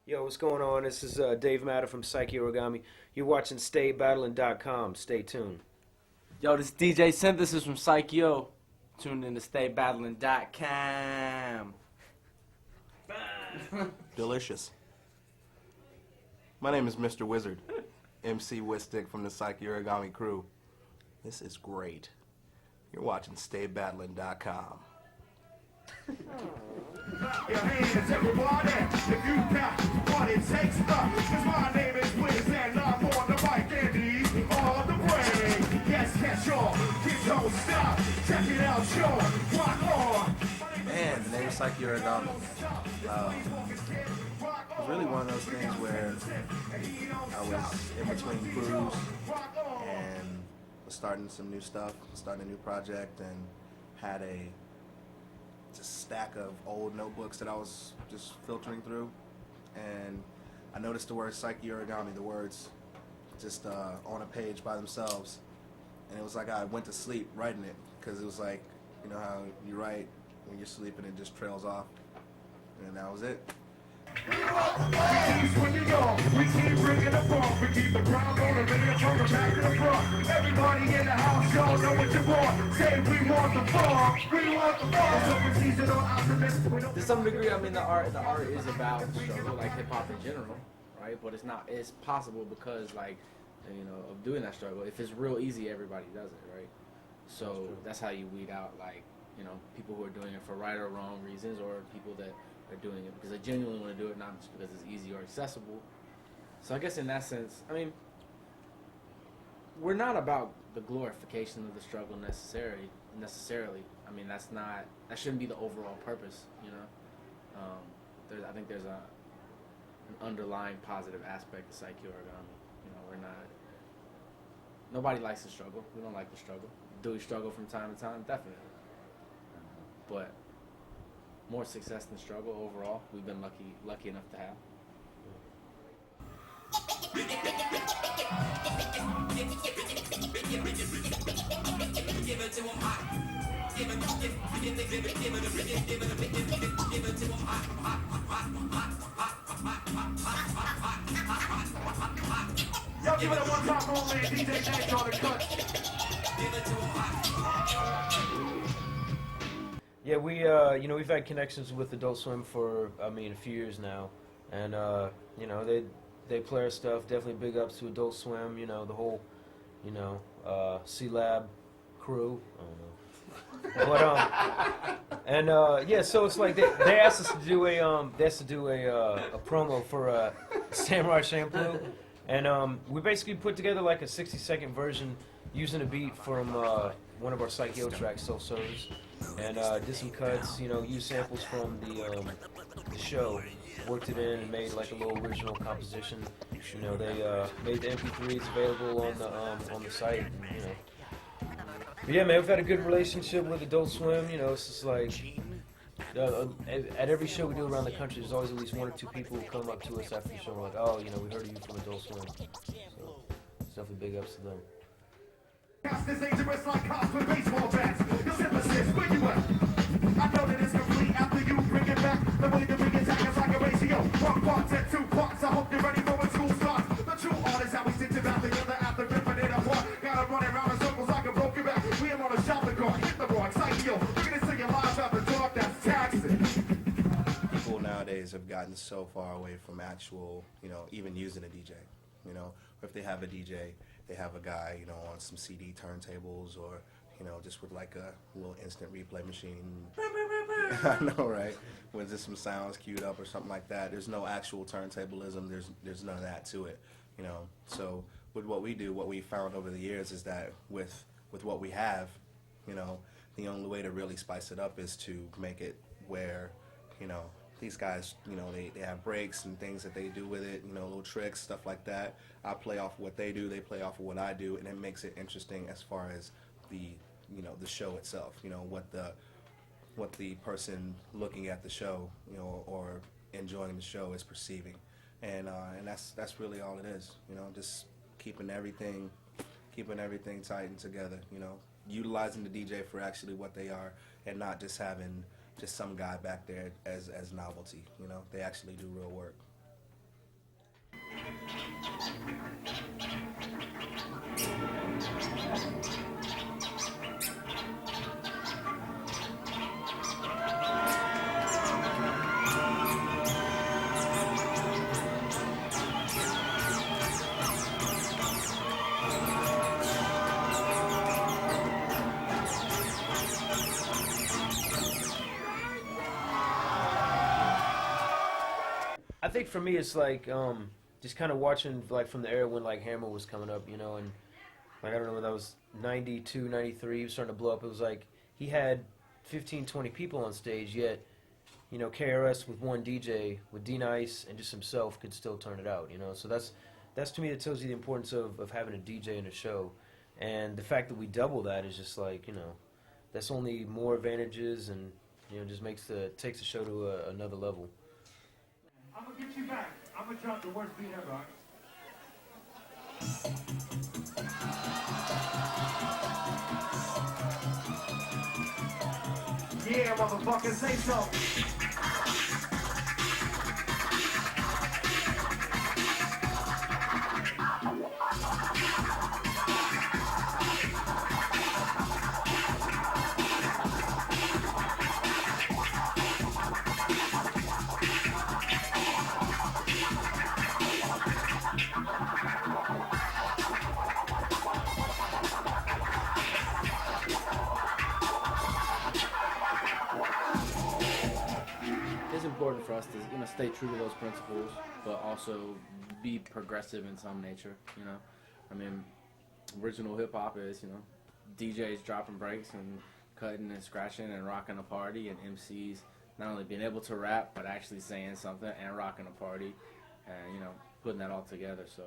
Yo, what's going on? This is Dave Matter from Psyche Origami. You're watching StayBattling.com. Stay tuned. Yo, this is DJ Synthesis from Psyche O. Tuned in to StayBattling.com. Delicious. My name is Mr. Wizard, MC Wistic from the Psyche Origami crew. This is great. You're watching StayBattling.com. Clap your hands, everybody, if you got what it takes. Cause my name is Wiz and I'm on the mic and these are the brain. Yes, y'all, kids don't stop. Check it out, y'all, rock on. Man, the name is Psyche Origami. It was really one of those things where I was in between crews and was starting some new stuff, starting a new project, and had a just stack of old notebooks that I was just filtering through, and I noticed the word Psyche Origami, the words just on a page by themselves, and it was like I went to sleep writing it, because it was like, you know how you write when you're sleeping, it just trails off, and that was it. We keep bringing the funk, we keep the ground on the video from the back to the front. Everybody in the house, y'all know what you want. Say we want the funk, we want the funk. So we seasonal optimists. To some degree, I mean, the art is about struggle, like hip hop in general, right? But it's possible because, like, you know, of doing that struggle. If it's real easy, everybody does it, right? So that's how you weed out, like, you know, people who are doing it for right or wrong reasons, or people that are doing it because they genuinely want to do it, not just because it's easy or accessible. So I guess in that sense, I mean, we're not about the glorification of the struggle necessarily. I mean, that shouldn't be the overall purpose, you know. I think there's an underlying positive aspect to Psyche Origami. You know, nobody likes the struggle. We don't like the struggle. Do we struggle from time to time? Definitely. But more success than struggle overall, we've been lucky enough to have. Y'all give it a one time only, DJ James on the cut. Yeah, we've had connections with Adult Swim for, a few years now, and they play our stuff. Definitely big ups to Adult Swim. You know, the whole, C-Lab crew. I don't know. But yeah, so it's like they asked us to do a promo for Samurai Champloo, and we basically put together like a 60-second version using a beat from one of our Psyche O tracks, Soul Service, and did some cuts, used samples from the show, worked it in and made like a little original composition. They made the MP3s available on the site, and, But yeah, man, we've had a good relationship with Adult Swim. It's just like at every show we do around the country, there's always at least one or two people who come up to us after the show and like, oh, we heard of you from Adult Swim. So it's definitely big ups to them. Cast is dangerous like cops with baseball bats. Your synthesis, where you at? I know that it's complete after you bring it back. The way that we attack is like a ratio. One part and two parts. I hope you're ready for when school starts. The true art is how we stick about together after ripping it apart. Gotta run around in circles like a broken back. We are on a shopping cart. Hit the rock, Psyche O. We're gonna see you live out the dark. That's taxing. People nowadays have gotten so far away from actual, even using a DJ. Or if they have a DJ, they have a guy, on some CD turntables or, just with like a little instant replay machine. I know, right? With just some sounds queued up or something like that. There's no actual turntablism. There's none of that to it, So with what we do, what we found over the years is that with what we have, the only way to really spice it up is to make it where, these guys, they have breaks and things that they do with it, little tricks, stuff like that. I play off of what they do, they play off of what I do, and it makes it interesting as far as the, the show itself, what the person looking at the show, or enjoying the show is perceiving. And that's really all it is, just keeping everything tight and together, utilizing the DJ for actually what they are and not just having just some guy back there as novelty, They actually do real work. I think for me it's like just kind of watching like from the era when like Hammer was coming up, you know, and like I don't know when that was 92, 93, he was starting to blow up. It was like he had 15, 20 people on stage, yet you know KRS with one DJ with D Nice and just himself could still turn it out, you know. So that's to me that tells you the importance of having a DJ in a show, and the fact that we double that is just like, you know, that's only more advantages, and you know just takes the show to another level. I'm gonna get you back. I'm gonna drop the worst beat ever. All right? Yeah, motherfucker, say so. It's important for us to, you know, stay true to those principles, but also be progressive in some nature. You know, I mean, original hip hop is, you know, DJs dropping breaks and cutting and scratching and rocking a party, and MCs not only being able to rap but actually saying something and rocking a party, and you know, putting that all together. So.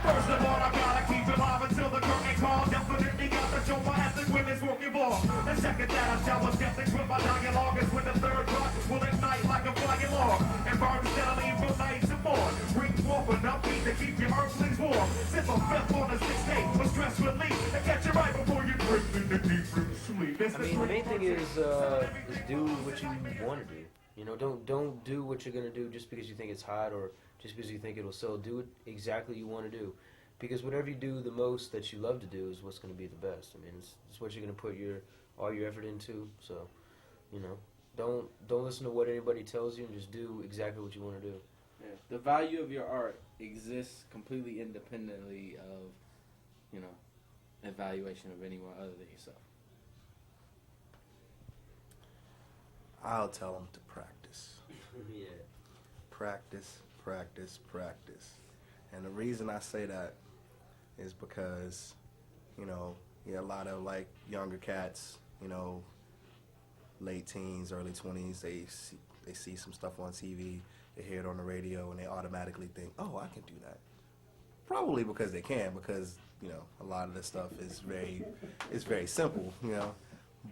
First of all, I gotta keep it live until the curtain call. Definitely got to show my ethic when it's working ball. The second that I shower skeptics with my dialogue is when the third rock will ignite like a flying log and burn steadily from night to morn. Rings warm enough beat to keep your earthlings warm. Sip a fifth on a 6-8 for stress relief and catch it right before you drift into deep sleep. I mean, the main thing is do what you want to do. You know, don't do what you're gonna do just because you think it's hot or just because you think it'll sell. Do it exactly you want to do, because whatever you do the most that you love to do is what's going to be the best. I mean, it's what you're going to put all your effort into. So, you know, don't listen to what anybody tells you, and just do exactly what you want to do. Yeah. The value of your art exists completely independently of, you know, evaluation of anyone other than yourself. I'll tell them to practice. Yeah. Practice, practice, practice. And the reason I say that is because, you know, a lot of like younger cats, you know, late teens, early 20s, they see some stuff on TV, they hear it on the radio, and they automatically think, oh, I can do that. Probably because they can, because, you know, a lot of this stuff is very simple, you know.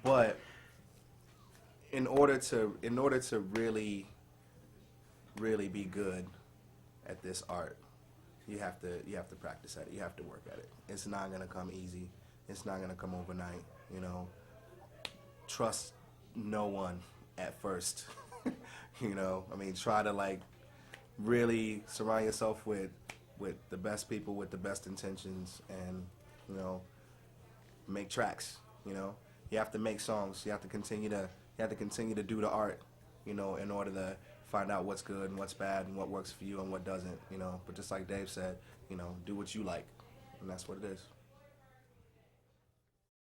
But in order to really be good at this art, you have to practice at it. You have to work at it. It's not gonna come easy. It's not gonna come overnight. You know, trust no one at first. You know, I mean, try to like really surround yourself with the best people with the best intentions, and you know, make tracks. You know, you have to make songs. You have to continue to do the art. You know, in order to find out what's good and what's bad and what works for you and what doesn't, you know. But just like Dave said, you know, do what you like, and that's what it is.